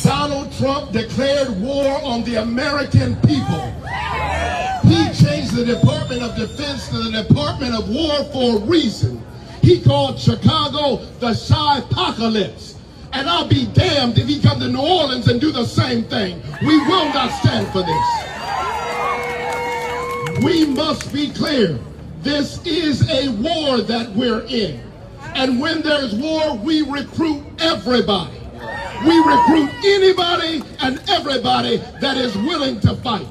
Donald Trump declared war on the American people. He changed the Department of Defense to the Department of War for a reason. He called Chicago the Chi-Apocalypse. And I'll be damned if he come to New Orleans and do the same thing. We will not stand for this. We must be clear. This is a war that we're in. And when there's war, we recruit everybody. We recruit anybody and everybody that is willing to fight.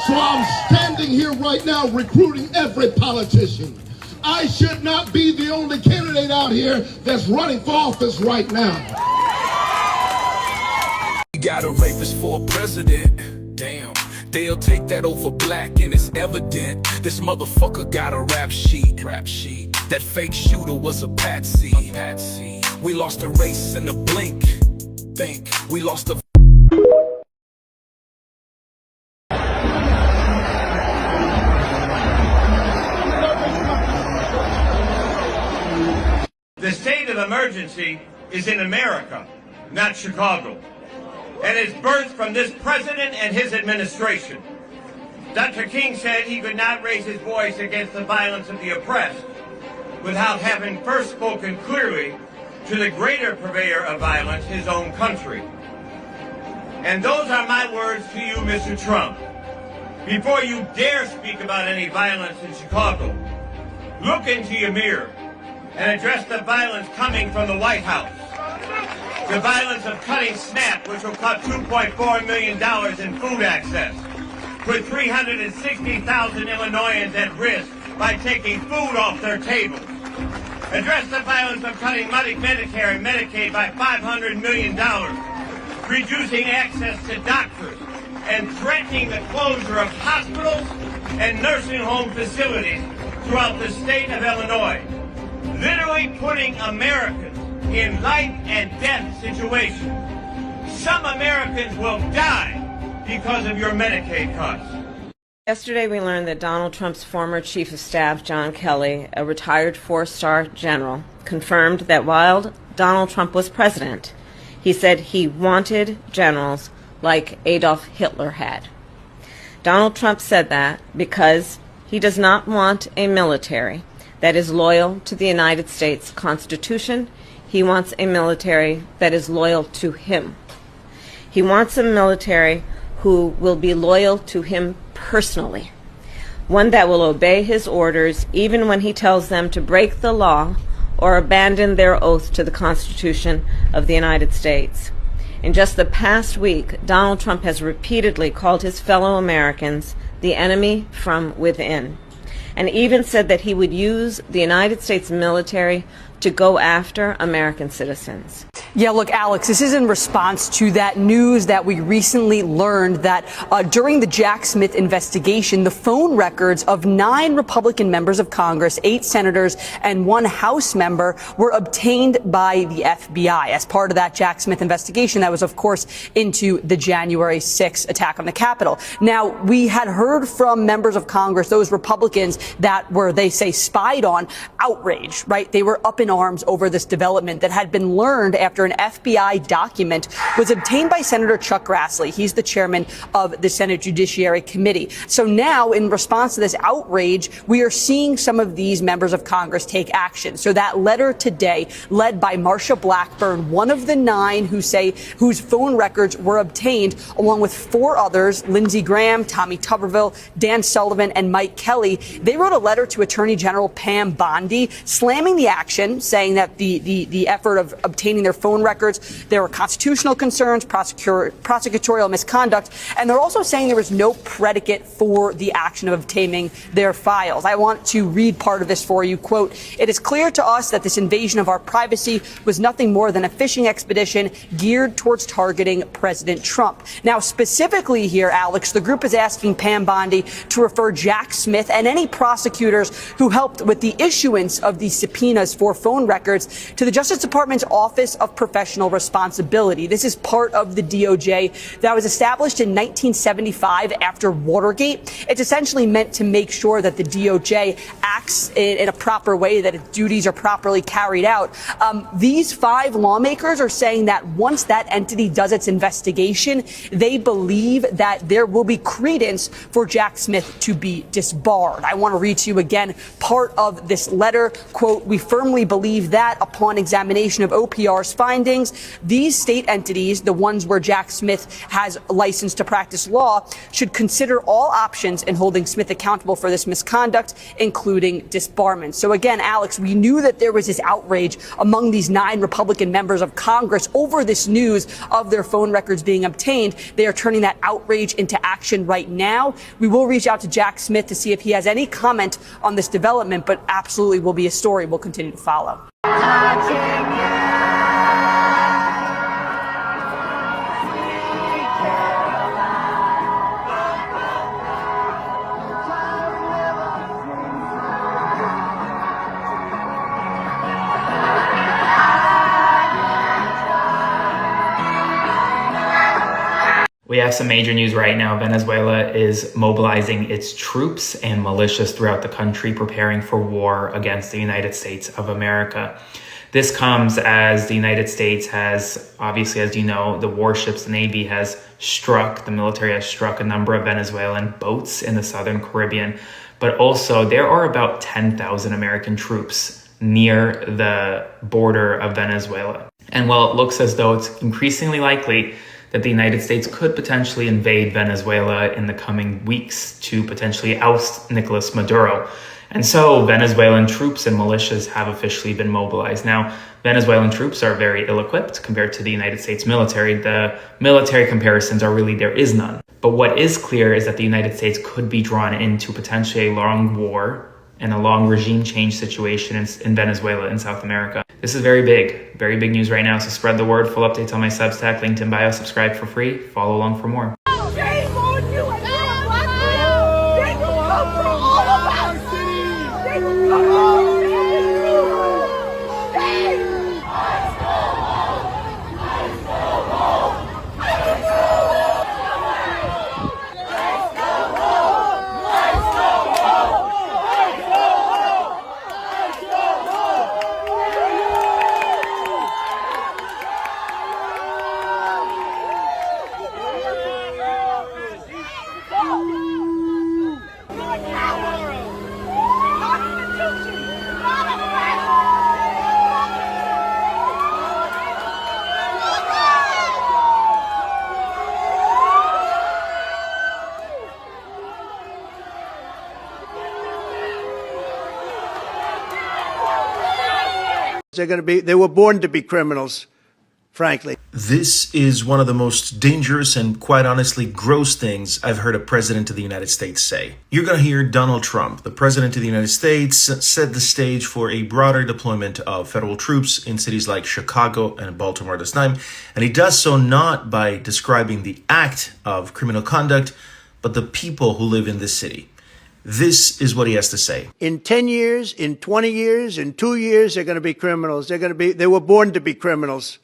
So I'm standing here right now recruiting every politician. I should not be the only candidate out here that's running for office right now. We got a rapist for a president. Damn, they'll take that over black and it's evident. This motherfucker got a rap sheet. That fake shooter was a patsy. We lost a race in a blink. We lost a The state of emergency is in America, not Chicago, and is birthed from this president and his administration. Dr. King said he could not raise his voice against the violence of the oppressed without having first spoken clearly to the greater purveyor of violence, his own country. And those are my words to you, Mr. Trump. Before you dare speak about any violence in Chicago, look into your mirror and address the violence coming from the White House. The violence of cutting SNAP, which will cut $2.4 million in food access, put 360,000 Illinoisans at risk by taking food off their tables. Address the violence of cutting Medicare and Medicaid by $500 million, reducing access to doctors, and threatening the closure of hospitals and nursing home facilities throughout the state of Illinois. Literally putting Americans in life and death situations. Some Americans will die because of your Medicaid cuts. Yesterday we learned that Donald Trump's former Chief of Staff, John Kelly, a retired four-star general, confirmed that while Donald Trump was president, he said he wanted generals like Adolf Hitler had. Donald Trump said that because he does not want a military that is loyal to the United States Constitution. He wants a military that is loyal to him. He wants a military who will be loyal to him personally, one that will obey his orders even when he tells them to break the law or abandon their oath to the Constitution of the United States. In just the past week, Donald Trump has repeatedly called his fellow Americans the enemy from within, and even said that he would use the United States military to go after American citizens. Yeah, look, Alex, this is in response to that news that we recently learned that during the Jack Smith investigation, the phone records of 9 Republican members of Congress, 8 senators, and 1 House member were obtained by the FBI as part of that Jack Smith investigation that was, of course, into the January 6th attack on the Capitol. Now, we had heard from members of Congress, those Republicans that were, they say, spied on, outraged, right? They were up in arms over this development that had been learned after an FBI document was obtained by Senator Chuck Grassley. He's the chairman of the Senate Judiciary Committee. So now, in response to this outrage, we are seeing some of these members of Congress take action. So that letter today, led by Marsha Blackburn, one of the 9 whose phone records were obtained, along with 4 others, Lindsey Graham, Tommy Tuberville, Dan Sullivan, and Mike Kelly. They wrote a letter to Attorney General Pam Bondi, slamming the action, saying that the effort of obtaining their phone records, there were constitutional concerns, prosecutorial misconduct, and they're also saying there was no predicate for the action of obtaining their files. I want to read part of this for you. Quote, "It is clear to us that this invasion of our privacy was nothing more than a fishing expedition geared towards targeting President Trump." Now, specifically here, Alex, the group is asking Pam Bondi to refer Jack Smith and any prosecutors who helped with the issuance of these subpoenas for phone records to the Justice Department's Office of professional responsibility. This is part of the DOJ that was established in 1975 after Watergate. It's essentially meant to make sure that the DOJ acts in a proper way, that its duties are properly carried out. These 5 lawmakers are saying that once that entity does its investigation, they believe that there will be credence for Jack Smith to be disbarred. I want to read to you again part of this letter. Quote, "We firmly believe that upon examination of OPR's findings, these state entities, the ones where Jack Smith has a license to practice law, should consider all options in holding Smith accountable for this misconduct, including disbarment." So again, Alex, we knew that there was this outrage among these 9 Republican members of Congress over this news of their phone records being obtained. They are turning that outrage into action right now. We will reach out to Jack Smith to see if he has any comment on this development, but absolutely will be a story we'll continue to follow. We have some major news right now. Venezuela is mobilizing its troops and militias throughout the country, preparing for war against the United States of America. This comes as the United States has, obviously, as you know, the warships, the Navy has struck, the military has struck a number of Venezuelan boats in the Southern Caribbean. But also there are about 10,000 American troops near the border of Venezuela. And while it looks as though it's increasingly likely that the United States could potentially invade Venezuela in the coming weeks to potentially oust Nicolas Maduro. And so Venezuelan troops and militias have officially been mobilized. Now, Venezuelan troops are very ill-equipped compared to the United States military. The military comparisons are really, there is none. But what is clear is that the United States could be drawn into potentially a long war and a long regime change situation in Venezuela in South America. This is very big news right now. So spread the word. Full updates on my Substack, linked in bio. Subscribe for free. Follow along for more. Shame on you and your black man! They will come for all of us! They will come for all of us! They were born to be criminals, frankly. This is one of the most dangerous and, quite honestly, gross things I've heard a president of the United States say. You're going to hear Donald Trump, the president of the United States, set the stage for a broader deployment of federal troops in cities like Chicago and Baltimore this time. And he does so not by describing the act of criminal conduct, but the people who live in this city. This is what he has to say. In 10 years, in 20 years, in 2 years, they're going to be criminals. They were born to be criminals,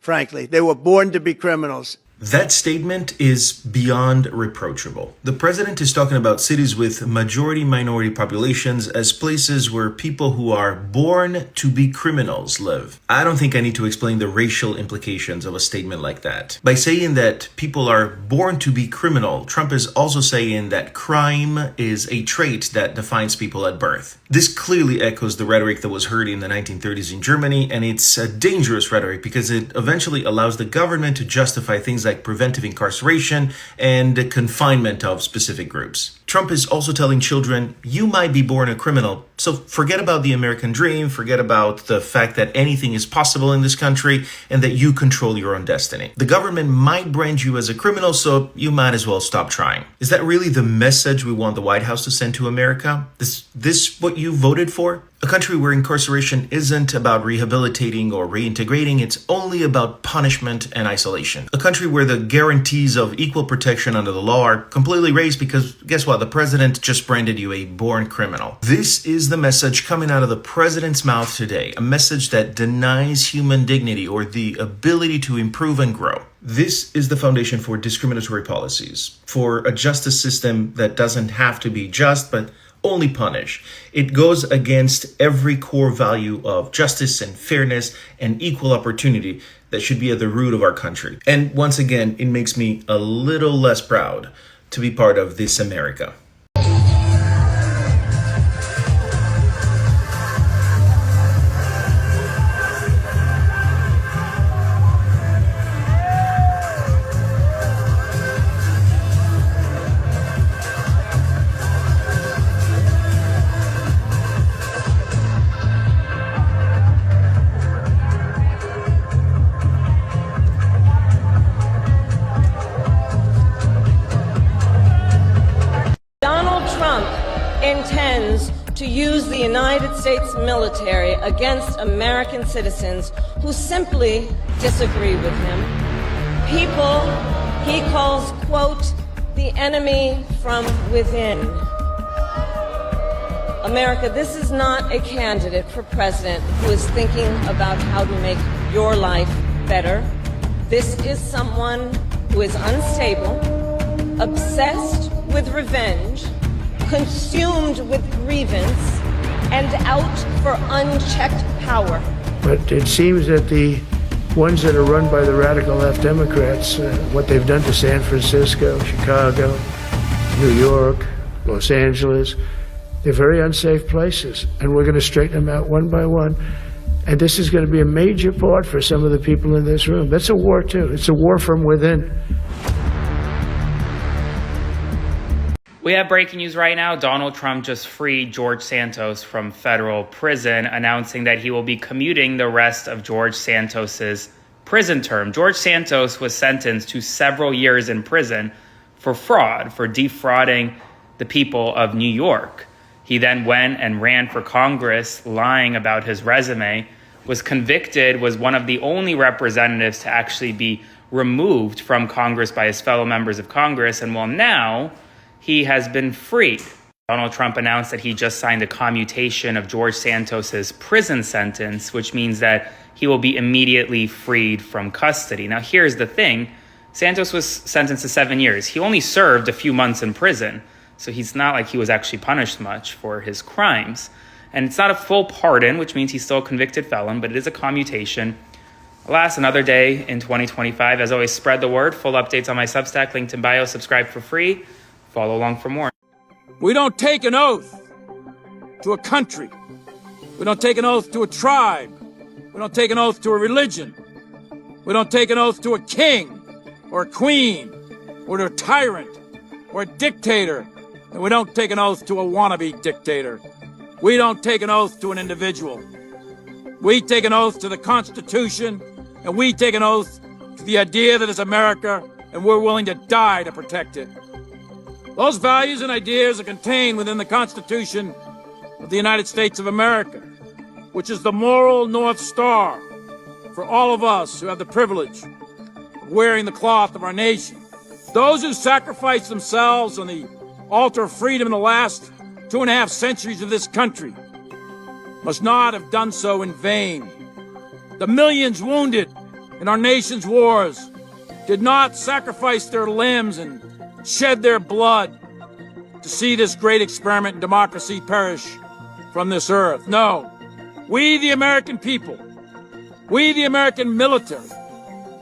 frankly. They were born to be criminals. That statement is beyond reproachable. The president is talking about cities with majority-minority populations as places where people who are born to be criminals live. I don't think I need to explain the racial implications of a statement like that. By saying that people are born to be criminal, Trump is also saying that crime is a trait that defines people at birth. This clearly echoes the rhetoric that was heard in the 1930s in Germany, and it's a dangerous rhetoric because it eventually allows the government to justify things like preventive incarceration and confinement of specific groups. Trump is also telling children, you might be born a criminal, so forget about the American dream, forget about the fact that anything is possible in this country and that you control your own destiny. The government might brand you as a criminal, so you might as well stop trying. Is that really the message we want the White House to send to America? Is this what you voted for? A country where incarceration isn't about rehabilitating or reintegrating, it's only about punishment and isolation. A country where the guarantees of equal protection under the law are completely raised because, guess what, the president just branded you a born criminal. This is the message coming out of the president's mouth today, a message that denies human dignity or the ability to improve and grow. This is the foundation for discriminatory policies, for a justice system that doesn't have to be just, but only punish. It goes against every core value of justice and fairness and equal opportunity that should be at the root of our country. And once again, it makes me a little less proud to be part of this America. Intends to use the United States military against American citizens who simply disagree with him. People he calls, quote, the enemy from within. America, this is not a candidate for president who is thinking about how to make your life better. This is someone who is unstable, obsessed with revenge, consumed with grievance, and out for unchecked power. But it seems that the ones that are run by the radical left Democrats, what they've done to San Francisco, Chicago, New York, Los Angeles, they're very unsafe places, and we're going to straighten them out one by one. And this is going to be a major part for some of the people in this room. That's a war, too. It's a war from within. We have breaking news right now. Donald Trump just freed George Santos from federal prison, announcing that he will be commuting the rest of George Santos's prison term. George Santos was sentenced to several years in prison for fraud, for defrauding the people of New York. He then went and ran for Congress, lying about his resume, was convicted, was one of the only representatives to actually be removed from Congress by his fellow members of Congress, and well, now he has been freed. Donald Trump announced that he just signed a commutation of George Santos's prison sentence, which means that he will be immediately freed from custody. Now, here's the thing. Santos was sentenced to 7 years. He only served a few months in prison, so he's not like he was actually punished much for his crimes. And it's not a full pardon, which means he's still a convicted felon, but it is a commutation. Alas, another day in 2025. As always, spread the word. Full updates on my Substack, linked in bio. Subscribe for free. Follow along for more. We don't take an oath to a country. We don't take an oath to a tribe. We don't take an oath to a religion. We don't take an oath to a king or a queen or to a tyrant or a dictator. And we don't take an oath to a wannabe dictator. We don't take an oath to an individual. We take an oath to the Constitution, and we take an oath to the idea that it's America, and we're willing to die to protect it. Those values and ideas are contained within the Constitution of the United States of America, which is the moral North Star for all of us who have the privilege of wearing the cloth of our nation. Those who sacrificed themselves on the altar of freedom in the last 2.5 centuries of this country must not have done so in vain. The millions wounded in our nation's wars did not sacrifice their limbs and shed their blood to see this great experiment in democracy perish from this earth. No, we the American people, we the American military,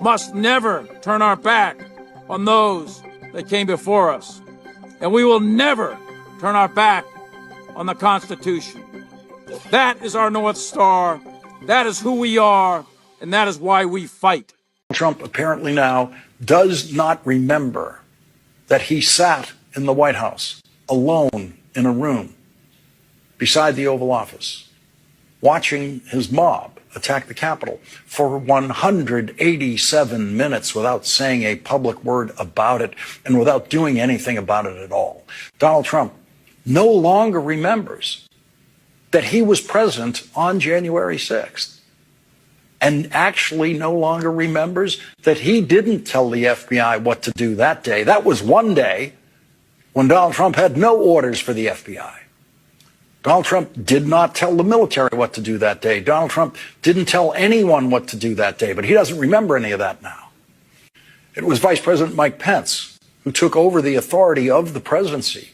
must never turn our back on those that came before us. And we will never turn our back on the Constitution. That is our North Star, that is who we are, and that is why we fight. Trump apparently now does not remember that he sat in the White House alone in a room beside the Oval Office, watching his mob attack the Capitol for 187 minutes without saying a public word about it and without doing anything about it at all. Donald Trump no longer remembers that he was present on January 6th and actually no longer remembers that he didn't tell the FBI what to do that day. That was one day when Donald Trump had no orders for the FBI. Donald Trump did not tell the military what to do that day. Donald Trump didn't tell anyone what to do that day, but he doesn't remember any of that now. It was Vice President Mike Pence who took over the authority of the presidency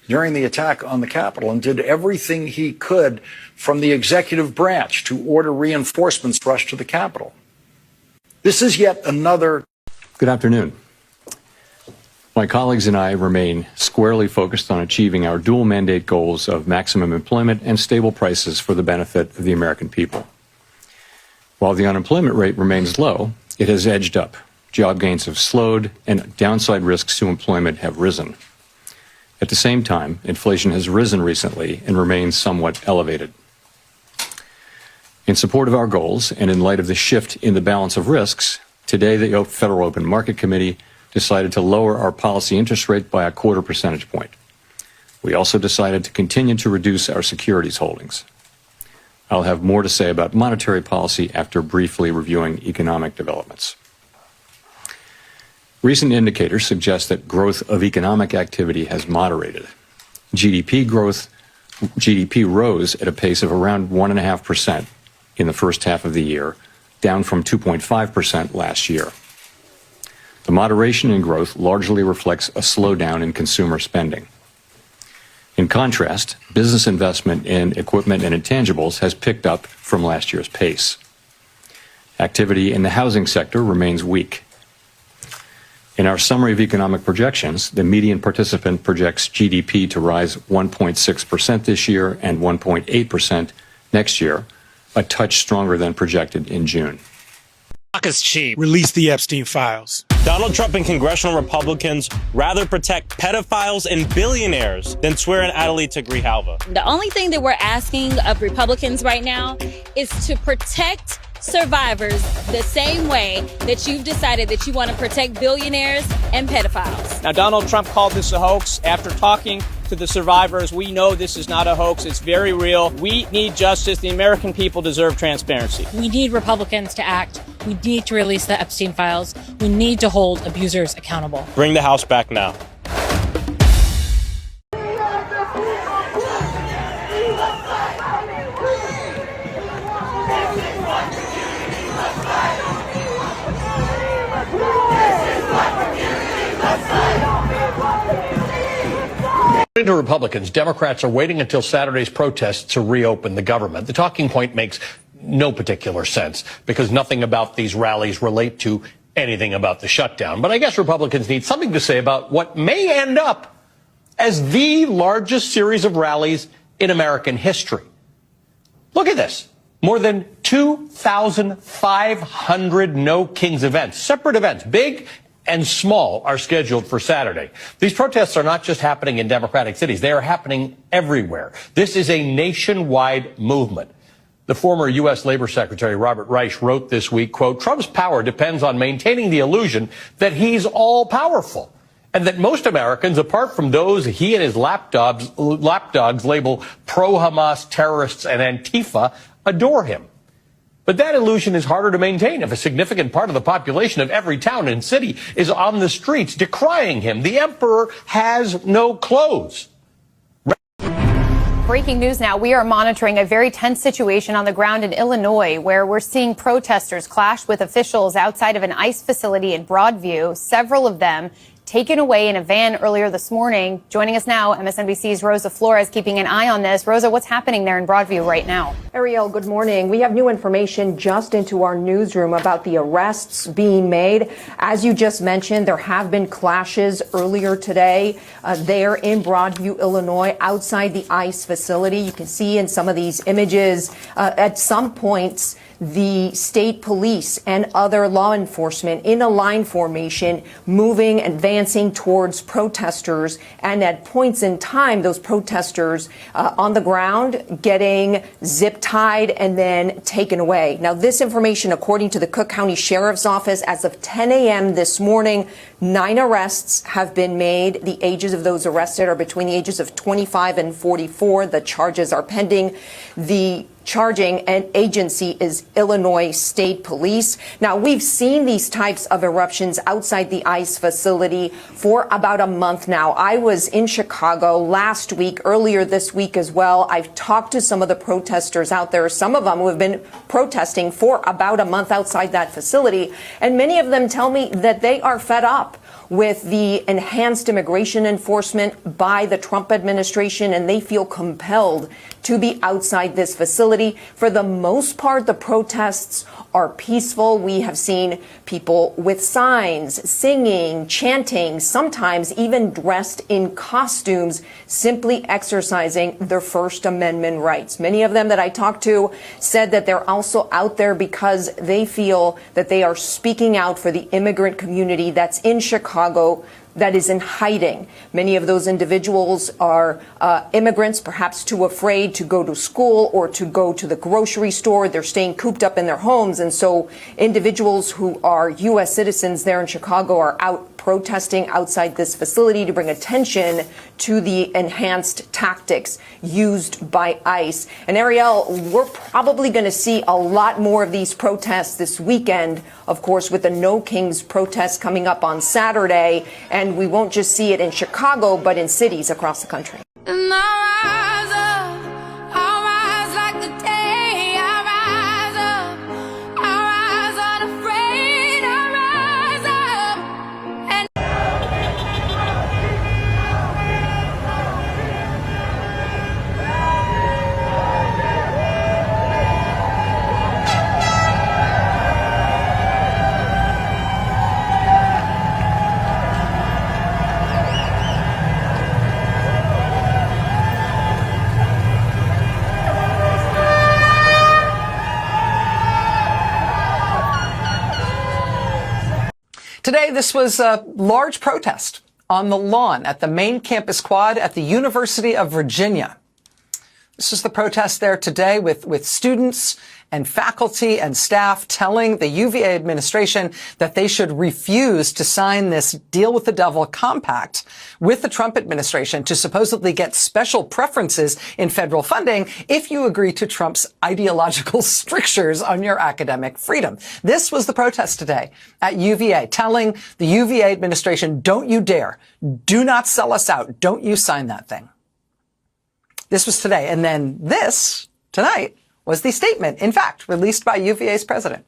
during the attack on the Capitol and did everything he could from the executive branch to order reinforcements rush to the Capitol. This is yet another. Good afternoon. My colleagues and I remain squarely focused on achieving our dual mandate goals of maximum employment and stable prices for the benefit of the American people. While the unemployment rate remains low, it has edged up. Job gains have slowed and downside risks to employment have risen. At the same time, inflation has risen recently and remains somewhat elevated. In support of our goals and in light of the shift in the balance of risks, today the Federal Open Market Committee decided to lower our policy interest rate by 1/4 percentage point. We also decided to continue to reduce our securities holdings. I'll have more to say about monetary policy after briefly reviewing economic developments. Recent indicators suggest that growth of economic activity has moderated. GDP rose at a pace of around 1.5% in the first half of the year, down from 2.5% last year. The moderation in growth largely reflects a slowdown in consumer spending. In contrast, business investment in equipment and intangibles has picked up from last year's pace. Activity in the housing sector remains weak. In our summary of economic projections, the median participant projects GDP to rise 1.6% this year and 1.8% next year, a touch stronger than projected in June. Talk is cheap. Release the Epstein files. Donald Trump and congressional Republicans rather protect pedophiles and billionaires than swear in Adelita Grijalva. The only thing that we're asking of Republicans right now is to protect survivors the same way that you've decided that you want to protect billionaires and pedophiles. Now, Donald Trump called this a hoax. After talking to the survivors, we know this is not a hoax. It's very real. We need justice. The American people deserve transparency. We need Republicans to act. We need to release the Epstein files. We need to hold abusers accountable. Bring the House back now. According to Republicans, Democrats are waiting until Saturday's protests to reopen the government. The talking point makes no particular sense because nothing about these rallies relate to anything about the shutdown. But I guess Republicans need something to say about what may end up as the largest series of rallies in American history. Look at this. More than 2,500 No Kings events, separate events, big and small, are scheduled for Saturday. These protests are not just happening in Democratic cities. They are happening everywhere. This is a nationwide movement. The former U.S. Labor Secretary Robert Reich wrote this week, quote, "Trump's power depends on maintaining the illusion that he's all-powerful and that most Americans, apart from those he and his lapdogs label pro-Hamas terrorists and Antifa, adore him. But that illusion is harder to maintain if a significant part of the population of every town and city is on the streets decrying him. The emperor has no clothes." Breaking news now. We are monitoring a very tense situation on the ground in Illinois, where we're seeing protesters clash with officials outside of an ICE facility in Broadview. Several of them taken away in a van earlier this morning. Joining us now, MSNBC's Rosa Flores, keeping an eye on this. Rosa, what's happening there in Broadview right now? Ariel, good morning. We have new information just into our newsroom about the arrests being made. As you just mentioned, there have been clashes earlier today there in Broadview, Illinois, outside the ICE facility. You can see in some of these images at some points the state police and other law enforcement in a line formation, moving, advancing towards protesters, and at points in time, those protesters on the ground getting zip-tied and then taken away. Now, this information, according to the Cook County Sheriff's Office, as of 10 a.m. this morning, 9 arrests have been made. The ages of those arrested are between the ages of 25 and 44. The charges are pending. The charging and agency is Illinois State Police. Now, we've seen these types of eruptions outside the ICE facility for about a month now. I was in Chicago last week, earlier this week as well. I've talked to some of the protesters out there, some of them who have been protesting for about a month outside that facility, and many of them tell me that they are fed up with the enhanced immigration enforcement by the Trump administration, and they feel compelled to be outside this facility. For the most part, the protests are peaceful. We have seen people with signs, singing, chanting, sometimes even dressed in costumes, simply exercising their First Amendment rights. Many of them that I talked to said that they're also out there because they feel that they are speaking out for the immigrant community that's in Chicago, that is in hiding. Many of those individuals are immigrants, perhaps too afraid to go to school or to go to the grocery store. They're staying cooped up in their homes. And so individuals who are U.S. citizens there in Chicago are out protesting outside this facility to bring attention to the enhanced tactics used by ICE. And Ariel, we're probably going to see a lot more of these protests this weekend, of course, with the No Kings protest coming up on Saturday. And we won't just see it in Chicago, but in cities across the country. And I rise up, I rise like the day, I rise up, I rise unafraid, I rise up. And today, this was a large protest on the lawn at the main campus quad at the University of Virginia. This is the protest there today with students and faculty and staff telling the UVA administration that they should refuse to sign this deal with the devil compact with the Trump administration to supposedly get special preferences in federal funding if you agree to Trump's ideological strictures on your academic freedom. This was the protest today at UVA, telling the UVA administration, don't you dare, do not sell us out, don't you sign that thing. This was today. And then this, tonight, was the statement, in fact, released by UVA's president,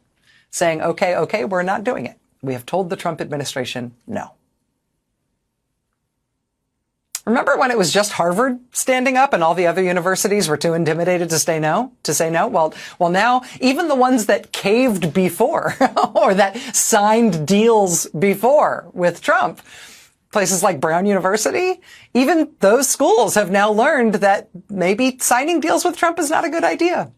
saying, okay, we're not doing it. We have told the Trump administration no. Remember when it was just Harvard standing up and all the other universities were too intimidated to say no? Well, now even the ones that caved before or that signed deals before with Trump, places like Brown University, even those schools have now learned that maybe signing deals with Trump is not a good idea.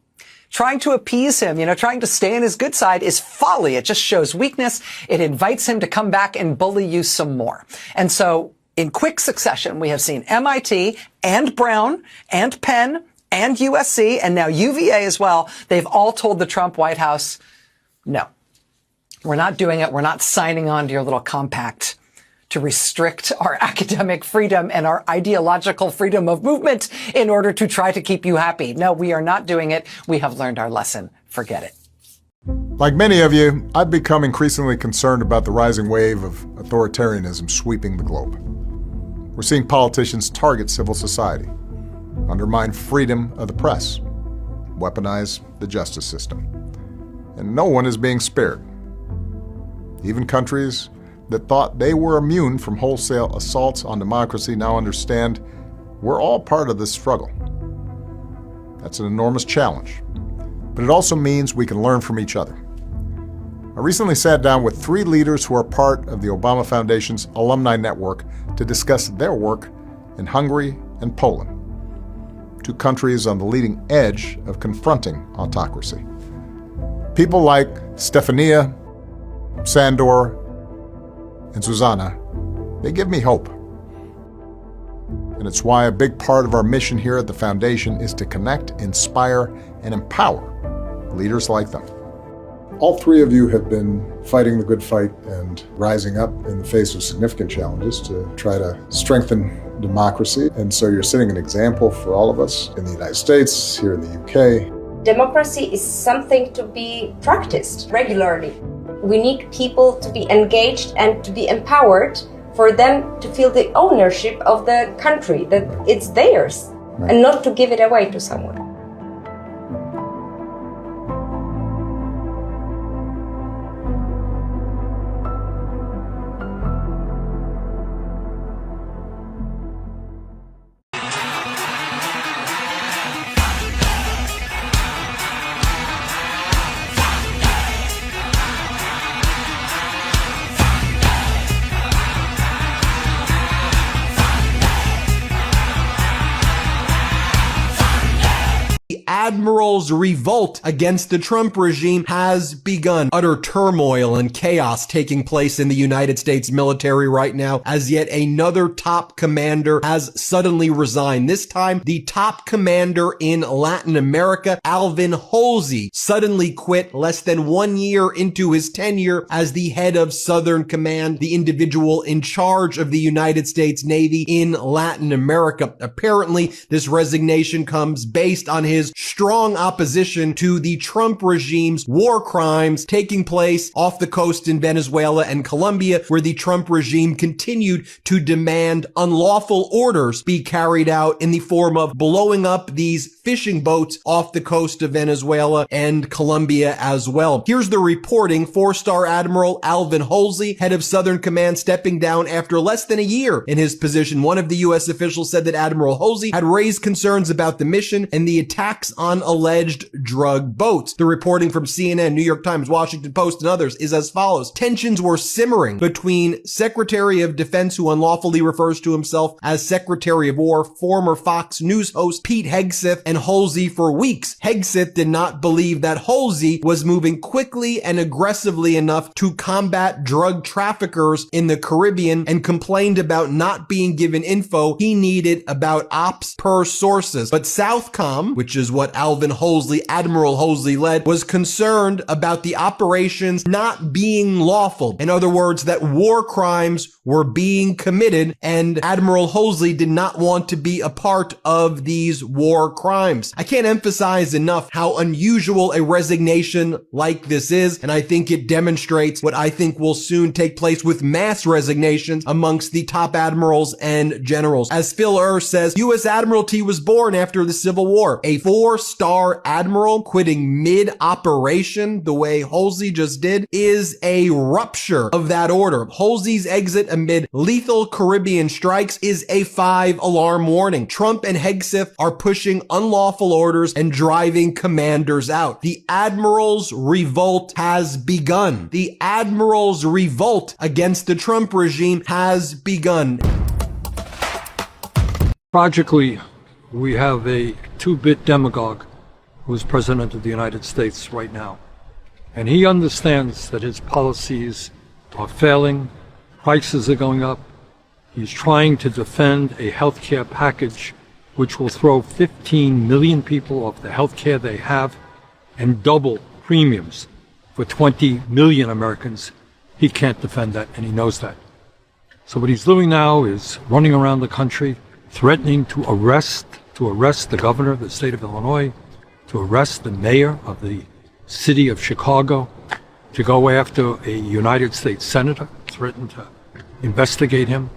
Trying to appease him, trying to stay on his good side is folly. It just shows weakness. It invites him to come back and bully you some more. And so in quick succession, we have seen MIT and Brown and Penn and USC and now UVA as well. They've all told the Trump White House, no, we're not doing it. We're not signing on to your little compact to restrict our academic freedom and our ideological freedom of movement in order to try to keep you happy. No, we are not doing it. We have learned our lesson. Forget it. Like many of you, I've become increasingly concerned about the rising wave of authoritarianism sweeping the globe. We're seeing politicians target civil society, undermine freedom of the press, weaponize the justice system. And no one is being spared. Even countries that thought they were immune from wholesale assaults on democracy now understand we're all part of this struggle. That's an enormous challenge, but it also means we can learn from each other. I recently sat down with 3 leaders who are part of the Obama Foundation's alumni network to discuss their work in Hungary and Poland, 2 countries on the leading edge of confronting autocracy. People like Stefania, Sandor, and Susanna, they give me hope. And it's why a big part of our mission here at the Foundation is to connect, inspire, and empower leaders like them. All three of you have been fighting the good fight and rising up in the face of significant challenges to try to strengthen democracy. And so you're setting an example for all of us in the United States, here in the UK. Democracy is something to be practiced regularly. We need people to be engaged and to be empowered for them to feel the ownership of the country, that it's theirs, and not to give it away to someone. Admirals' revolt against the Trump regime has begun. Utter turmoil and chaos taking place in the United States military right now as yet another top commander has suddenly resigned. This time, the top commander in Latin America, Alvin Halsey, suddenly quit less than 1 year into his tenure as the head of Southern Command, the individual in charge of the United States Navy in Latin America. Apparently, this resignation comes based on his strong opposition to the Trump regime's war crimes taking place off the coast in Venezuela and Colombia, where the Trump regime continued to demand unlawful orders be carried out in the form of blowing up these fishing boats off the coast of Venezuela and Colombia as well. Here's the reporting. 4-star Admiral Alvin Halsey, head of Southern Command, stepping down after less than a year in his position. One of the U.S. officials said that Admiral Halsey had raised concerns about the mission and the attacks on alleged drug boats. The reporting from CNN, New York Times, Washington Post, and others is as follows. Tensions were simmering between Secretary of Defense, who unlawfully refers to himself as Secretary of War, former Fox News host Pete Hegseth, and Halsey for weeks. Hegseth did not believe that Halsey was moving quickly and aggressively enough to combat drug traffickers in the Caribbean and complained about not being given info he needed about ops per sources. But Southcom, which is what Alvin Halsey, Admiral Halsey led, was concerned about the operations not being lawful. In other words, that war crimes were being committed, and Admiral Halsey did not want to be a part of these war crimes. I can't emphasize enough how unusual a resignation like this is, and I think it demonstrates what I think will soon take place with mass resignations amongst the top admirals and generals. As Phil says, U.S. Admiralty was born after the Civil War. A 4-star admiral quitting mid-operation, the way Halsey just did, is a rupture of that order. Halsey's exit amid lethal Caribbean strikes is a 5-alarm warning. Trump and Hegseth are pushing unlawful orders and driving commanders out. The Admirals' revolt has begun. The Admirals' revolt against the Trump regime has begun. Tragically, we have a 2-bit demagogue who is president of the United States right now. And he understands that his policies are failing, prices are going up. He's trying to defend a health care package which will throw 15 million people off the health care they have and double premiums for 20 million Americans. He can't defend that, and he knows that. So what he's doing now is running around the country, threatening to arrest the governor of the state of Illinois, to arrest the mayor of the city of Chicago, to go after a United States senator, threaten to investigate him,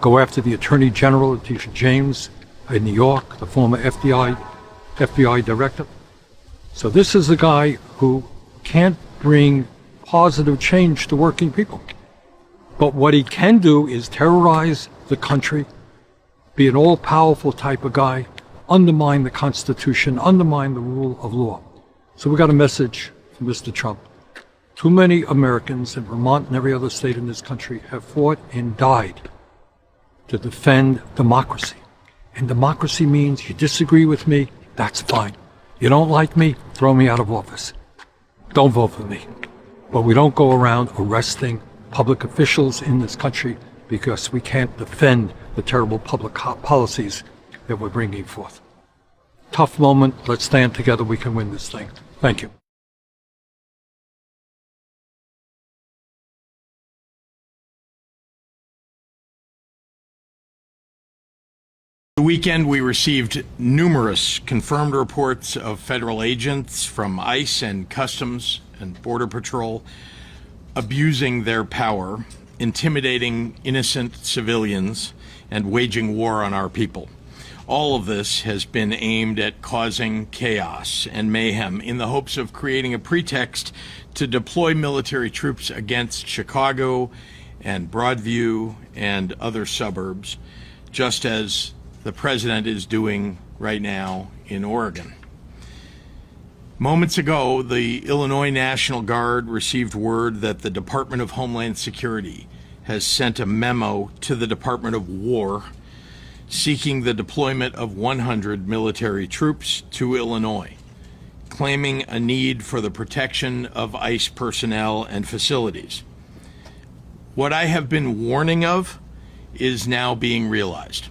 go after the Attorney General, Letitia James, in New York, the former FBI director. So this is a guy who can't bring positive change to working people. But what he can do is terrorize the country, be an all-powerful type of guy, undermine the Constitution, undermine the rule of law. So we got a message from Mr. Trump. Too many Americans in Vermont and every other state in this country have fought and died to defend democracy. And democracy means you disagree with me, that's fine. You don't like me, throw me out of office. don't vote for me. But we don't go around arresting public officials in this country because we can't defend the terrible public policies that we're bringing forth. Tough moment. Let's stand together. We can win this thing. Thank you. The weekend, we received numerous confirmed reports of federal agents from ICE and Customs and Border Patrol abusing their power, intimidating innocent civilians, and waging war on our people. All of this has been aimed at causing chaos and mayhem in the hopes of creating a pretext to deploy military troops against Chicago and Broadview and other suburbs, just as the president is doing right now in Oregon. Moments ago, the Illinois National Guard received word that the Department of Homeland Security has sent a memo to the Department of War seeking the deployment of 100 military troops to Illinois, claiming a need for the protection of ICE personnel and facilities. What I have been warning of is now being realized.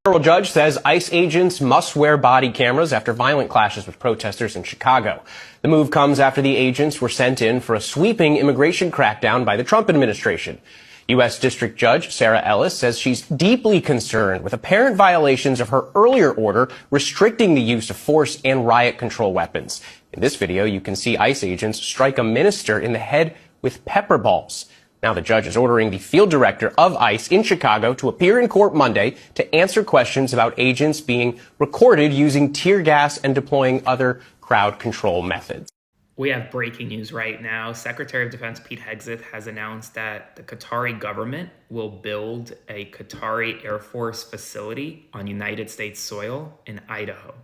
A federal judge says ICE agents must wear body cameras after violent clashes with protesters in Chicago. The move comes after the agents were sent in for a sweeping immigration crackdown by the Trump administration. U.S. District Judge Sarah Ellis says she's deeply concerned with apparent violations of her earlier order restricting the use of force and riot control weapons. In this video, you can see ICE agents strike a minister in the head with pepper balls. Now the judge is ordering the field director of ICE in Chicago to appear in court Monday to answer questions about agents being recorded using tear gas and deploying other crowd control methods. We have breaking news right now. Secretary of Defense Pete Hegseth has announced that the Qatari government will build a Qatari Air Force facility on United States soil in Idaho.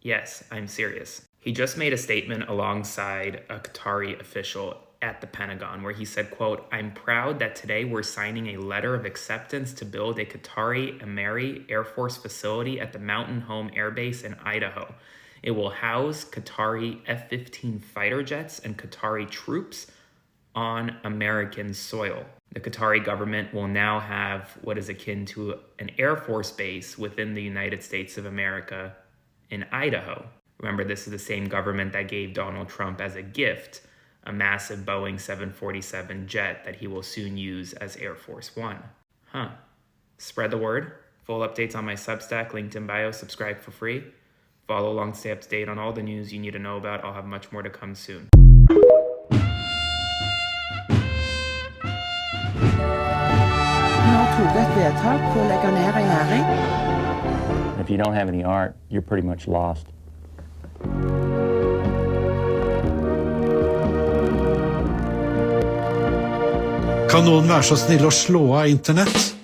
Yes, I'm serious. He just made a statement alongside a Qatari official at the Pentagon where he said, quote, "I'm proud that today we're signing a letter of acceptance to build a Qatari Emiri Air Force facility at the Mountain Home Air Base in Idaho. It will house Qatari F-15 fighter jets and Qatari troops on American soil." The Qatari government will now have what is akin to an Air Force base within the United States of America in Idaho. Remember, this is the same government that gave Donald Trump as a gift a massive Boeing 747 jet that he will soon use as Air Force One. Spread the word. Full updates on my Substack, linked in bio. Subscribe for free. Follow along, stay up to date on all the news you need to know about. I'll have much more to come soon. If you don't have any art, you're pretty much lost. Kan noen være så snill å slå av internett?